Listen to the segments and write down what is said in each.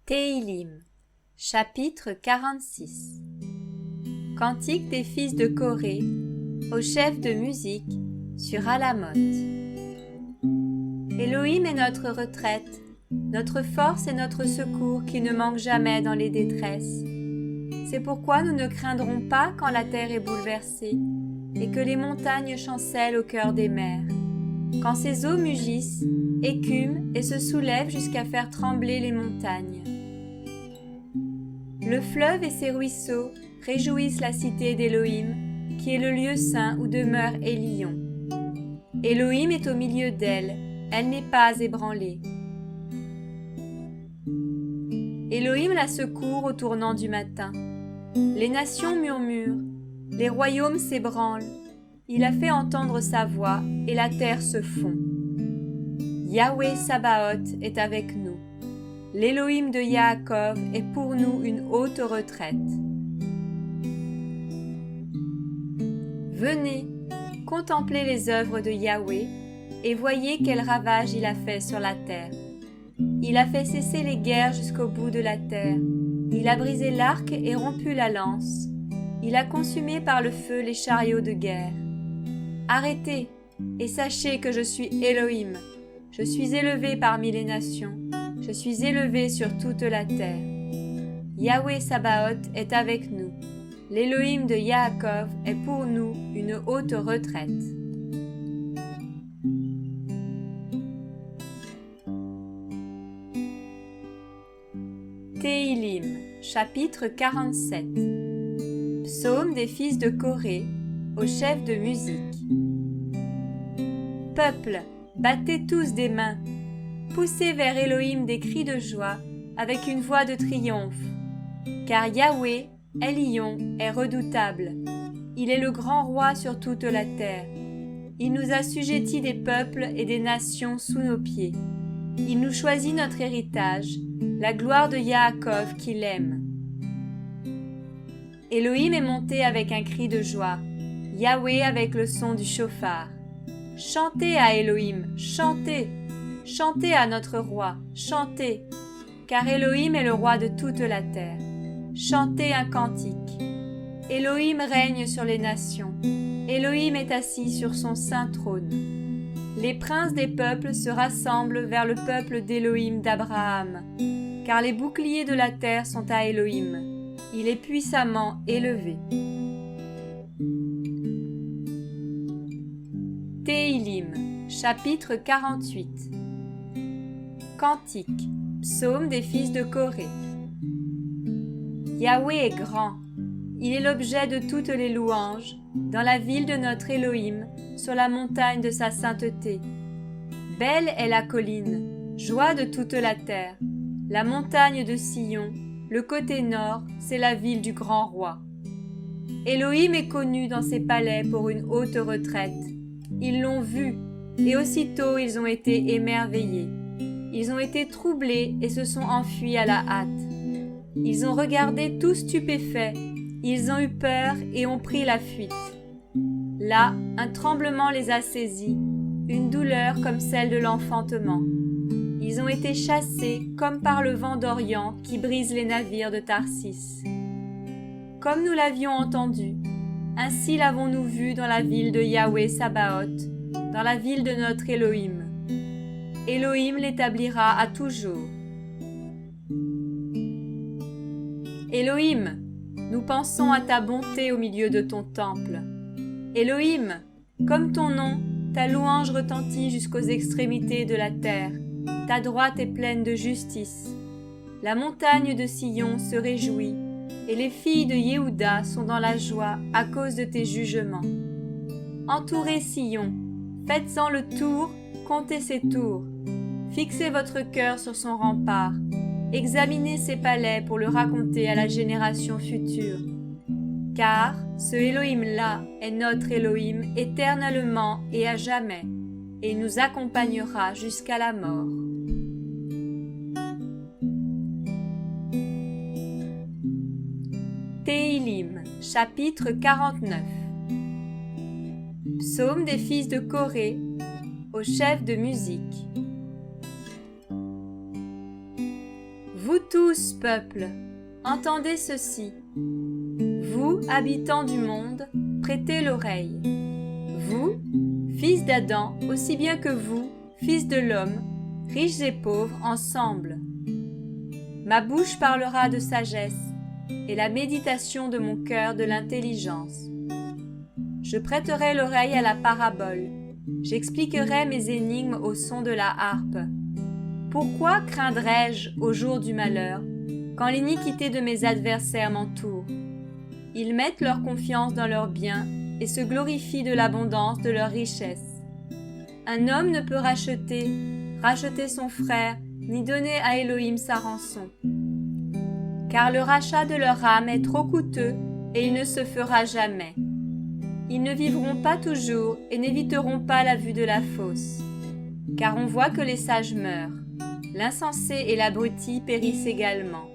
Téhilim, chapitre 46. Cantique des fils de Corée, au chef de musique, sur Alamoth. Élohim est notre retraite, notre force et notre secours qui ne manque jamais dans les détresses. C'est pourquoi nous ne craindrons pas quand la terre est bouleversée et que les montagnes chancellent au cœur des mers. Quand ces eaux mugissent, écument et se soulèvent jusqu'à faire trembler les montagnes. Le fleuve et ses ruisseaux réjouissent la cité d'Élohim, qui est le lieu saint où demeure Élion. Élohim est au milieu d'elle, elle n'est pas ébranlée. Élohim la secourt au tournant du matin. Les nations murmurent, les royaumes s'ébranlent. Il a fait entendre sa voix et la terre se fond. Yahweh Sabaoth est avec nous. L'Élohim de Yaakov est pour nous une haute retraite. Venez, contemplez les œuvres de Yahweh et voyez quel ravage il a fait sur la terre. Il a fait cesser les guerres jusqu'au bout de la terre. Il a brisé l'arc et rompu la lance. Il a consumé par le feu les chariots de guerre. Arrêtez et sachez que je suis Élohim. Je suis élevé parmi les nations. Je suis élevé sur toute la terre. Yahweh Sabaoth est avec nous. L'Élohim de Yaakov est pour nous une haute retraite. Téhilim, chapitre 47. Psaume des fils de Corée, au chef de musique. Peuple, battez tous des mains. Poussez vers Élohim des cris de joie avec une voix de triomphe. Car Yahweh, Élion, est redoutable. Il est le grand roi sur toute la terre. Il nous assujettit des peuples et des nations sous nos pieds. Il nous choisit notre héritage, la gloire de Yaakov qu'il aime. Élohim est monté avec un cri de joie, Yahweh avec le son du chauffard. Chantez à Élohim, chantez! Chantez à notre roi, chantez, car Élohim est le roi de toute la terre. Chantez un cantique. Élohim règne sur les nations. Élohim est assis sur son saint trône. Les princes des peuples se rassemblent vers le peuple d'Élohim d'Abraham, car les boucliers de la terre sont à Élohim. Il est puissamment élevé. Téhilim, chapitre 48. Cantique, psaume des fils de Corée. Yahweh est grand, il est l'objet de toutes les louanges, dans la ville de notre Élohim, sur la montagne de sa sainteté. Belle est la colline, joie de toute la terre, la montagne de Sion, le côté nord, c'est la ville du grand roi. Élohim est connu dans ses palais pour une haute retraite. Ils l'ont vu, et aussitôt ils ont été émerveillés. Ils ont été troublés et se sont enfuis à la hâte. Ils ont regardé tout stupéfaits, ils ont eu peur et ont pris la fuite. Là, un tremblement les a saisis, une douleur comme celle de l'enfantement. Ils ont été chassés comme par le vent d'Orient qui brise les navires de Tarsis. Comme nous l'avions entendu, ainsi l'avons-nous vu dans la ville de Yahweh Sabaoth, dans la ville de notre Élohim. Élohim l'établira à toujours. Élohim, nous pensons à ta bonté au milieu de ton temple. Élohim, comme ton nom, ta louange retentit jusqu'aux extrémités de la terre. Ta droite est pleine de justice. La montagne de Sion se réjouit, et les filles de Yehuda sont dans la joie à cause de tes jugements. Entourez Sion, faites-en le tour, comptez ses tours. Fixez votre cœur sur son rempart. Examinez ses palais pour le raconter à la génération future. Car ce Élohim-là est notre Élohim éternellement et à jamais, et il nous accompagnera jusqu'à la mort. Téhilim, chapitre 49. Psaume des fils de Corée, au chef de musique. Vous tous, peuple, entendez ceci. Vous, habitants du monde, prêtez l'oreille. Vous, fils d'Adam, aussi bien que vous, fils de l'homme, riches et pauvres, ensemble. Ma bouche parlera de sagesse, et la méditation de mon cœur de l'intelligence. Je prêterai l'oreille à la parabole, j'expliquerai mes énigmes au son de la harpe. Pourquoi craindrais-je au jour du malheur, quand l'iniquité de mes adversaires m'entoure? Ils mettent leur confiance dans leurs biens et se glorifient de l'abondance de leurs richesses. Un homme ne peut racheter son frère, ni donner à Elohim sa rançon. Car le rachat de leur âme est trop coûteux et il ne se fera jamais. Ils ne vivront pas toujours et n'éviteront pas la vue de la fosse. Car on voit que les sages meurent, l'insensé et l'abruti périssent également,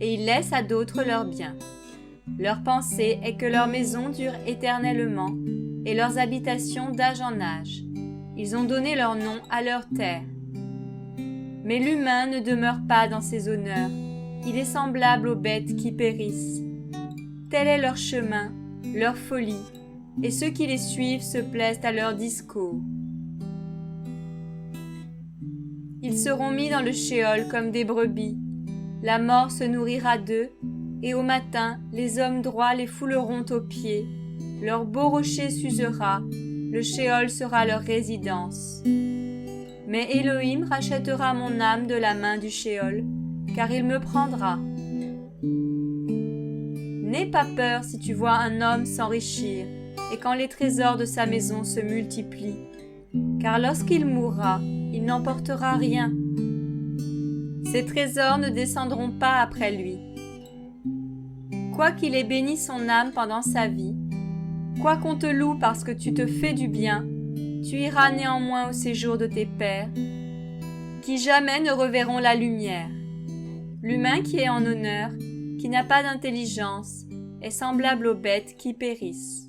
et ils laissent à d'autres leurs biens. Leur pensée est que leurs maisons durent éternellement, et leurs habitations d'âge en âge. Ils ont donné leur nom à leur terre. Mais l'humain ne demeure pas dans ses honneurs, il est semblable aux bêtes qui périssent. Tel est leur chemin, leur folie, et ceux qui les suivent se plaisent à leur discours. Ils seront mis dans le shéol comme des brebis. La mort se nourrira d'eux, et au matin, les hommes droits les fouleront aux pieds. Leur beau rocher s'usera, le shéol sera leur résidence. Mais Elohim rachètera mon âme de la main du shéol, car il me prendra. N'aie pas peur si tu vois un homme s'enrichir, et quand les trésors de sa maison se multiplient, car lorsqu'il mourra, il n'emportera rien. Ses trésors ne descendront pas après lui. Quoiqu'il ait béni son âme pendant sa vie, quoi qu'on te loue parce que tu te fais du bien, tu iras néanmoins au séjour de tes pères, qui jamais ne reverront la lumière. L'humain qui est en honneur, qui n'a pas d'intelligence, est semblable aux bêtes qui périssent.